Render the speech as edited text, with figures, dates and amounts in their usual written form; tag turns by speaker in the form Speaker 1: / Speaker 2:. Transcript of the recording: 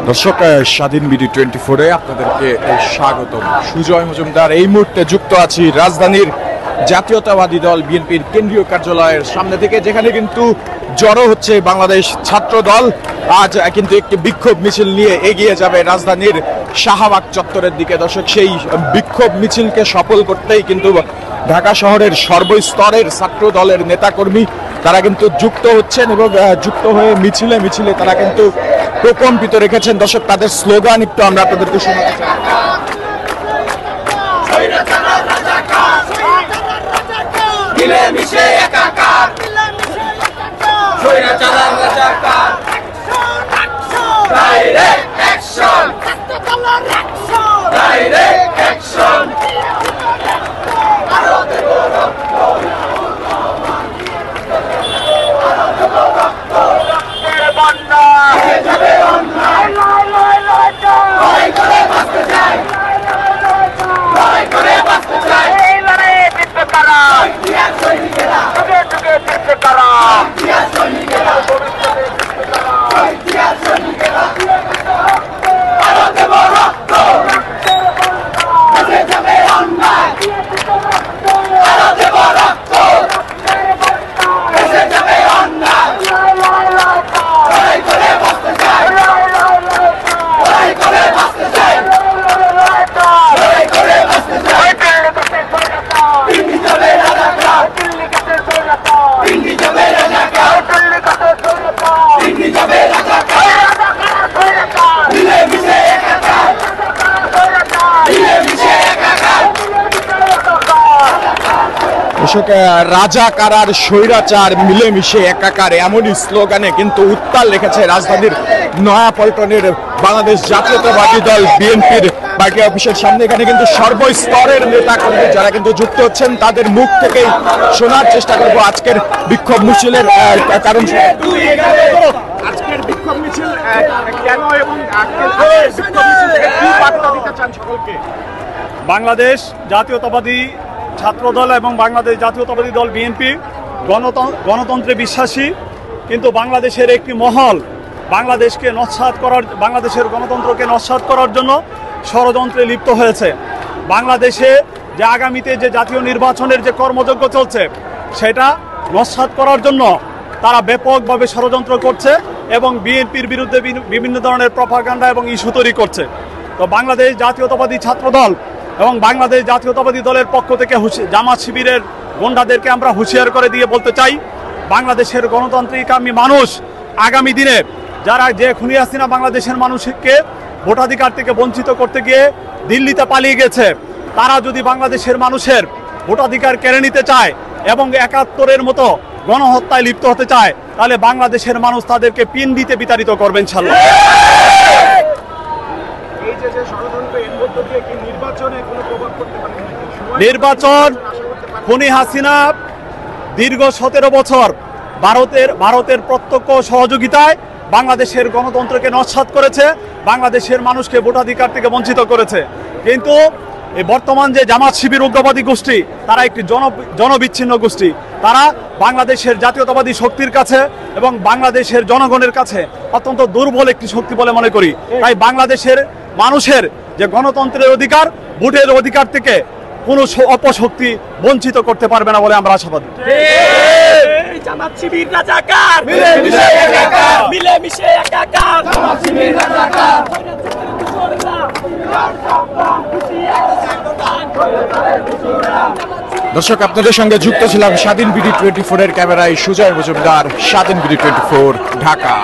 Speaker 1: দর্শক, স্বাধীন বিডি 24-এ আপনাদেরকে স্বাগতম। সুজয় মজুমদার এই মুহূর্তে যুক্ত আছি রাজধানীর জাতীয়তাবাদী দল বিএনপির কেন্দ্রীয় কার্যালয়ের সামনে থেকে, যেখানে কিন্তু জড়ো হচ্ছে বাংলাদেশ ছাত্র দল। আজ কিন্তু একটি বিক্ষোভ মিছিল নিয়ে এগিয়ে যাবে রাজধানীর শাহবাগ চত্বরের দিকে। দর্শক, সেই বিক্ষোভ মিছিলকে সফল করতেই কিন্তু ঢাকা শহরের সর্বস্তরের ছাত্র দলের নেতাকর্মী তারা কিন্তু যুক্ত হচ্ছেন এবং যুক্ত হয়ে মিছিলে মিছিলে তারা কিন্তু প্রকম্পিত রেখেছেন। দর্শক, তাদের স্লোগান একটু আমরা আপনাদেরকে শোনাতে চাই। রাজাকার আর স্বৈরাচার মিলেমিশে একাকার, এমনই স্লোগানে কিন্তু উত্তাল রেখেছে রাজধানীর নয়াপল্টনের বাংলাদেশ জাতীয়তাবাদী দল বিএনপির পার্টি অফিসের সামনে। এখানে কিন্তু সর্বস্তরের নেতা কর্মী যারা কিন্তু যুক্ত হচ্ছেন তাদের মুখ থেকেই শোনার চেষ্টা করব আজকের বিক্ষোভ মিছিলের কারণ। আজকের বিক্ষোভ মিছিল কেন এবং কি বার্তা দিতে চান সকলকে?
Speaker 2: বাংলাদেশ জাতীয়তাবাদী ছাত্র দল এবং বাংলাদেশ জাতীয়তাবাদী দল বিএনপি গণতন্ত্রে বিশ্বাসী, কিন্তু বাংলাদেশের একটি মহল বাংলাদেশকে নস্যাৎ করার, বাংলাদেশের গণতন্ত্রকে নস্যাৎ করার জন্য ষড়যন্ত্রে লিপ্ত হয়েছে। বাংলাদেশে যে আগামীতে যে জাতীয় নির্বাচনের যে কর্মযজ্ঞ চলছে সেটা নস্যাৎ করার জন্য তারা ব্যাপকভাবে ষড়যন্ত্র করছে এবং বিএনপির বিরুদ্ধে বিভিন্ন ধরনের প্রপাগান্ডা এবং ইস্যু তৈরি করছে। তো বাংলাদেশ জাতীয়তাবাদী ছাত্র দল এবং বাংলাদেশ জাতীয়তাবাদী দলের পক্ষ থেকে জামাত শিবিরের গুন্ডাদেরকে আমরা হুঁশিয়ার করে দিয়ে বলতে চাই, বাংলাদেশের গণতান্ত্রিকামী মানুষ আগামী দিনে যারা যে খুনি হাসিনা বাংলাদেশের মানুষকে ভোটাধিকার থেকে বঞ্চিত করতে গিয়ে দিল্লিতে পালিয়ে গেছে, তারা যদি বাংলাদেশের মানুষের ভোটাধিকার কেড়ে নিতে চায় এবং ৭১-এর মতো গণহত্যায় লিপ্ত হতে চায়, তাহলে বাংলাদেশের মানুষ তাদেরকে পিন দিতে বিতাড়িত করবেন ইনশাআল্লাহ। নির্বাচন, খুনি হাসিনা দীর্ঘ ১৭ বছর ভারতের প্রত্যক্ষ সহযোগিতায় বাংলাদেশের গণতন্ত্রকে নস্যাৎ করেছে, বাংলাদেশের মানুষকে ভোটাধিকার থেকে বঞ্চিত করেছে। কিন্তু এই বর্তমান যে জামাত শিবির উগ্রবাদী গোষ্ঠী, তারা একটি জনবিচ্ছিন্ন গোষ্ঠী। তারা বাংলাদেশের জাতীয়তাবাদী শক্তির কাছে এবং বাংলাদেশের জনগণের কাছে অত্যন্ত দুর্বল একটি শক্তি বলে মনে করি। তাই বাংলাদেশের মানুষের যে গণতন্ত্রের অধিকার, ভোটের অধিকার থেকে কোনো অপশক্তি বঞ্চিত করতে পারবে না বলে আমরা আশাবাদী।
Speaker 1: দর্শক, আপনাদের সঙ্গে যুক্ত ছিলাম স্বাধীন বিডি 24-এর ক্যামেরায় সুজয় মজুমদার, স্বাধীন বিডি 24 ঢাকা।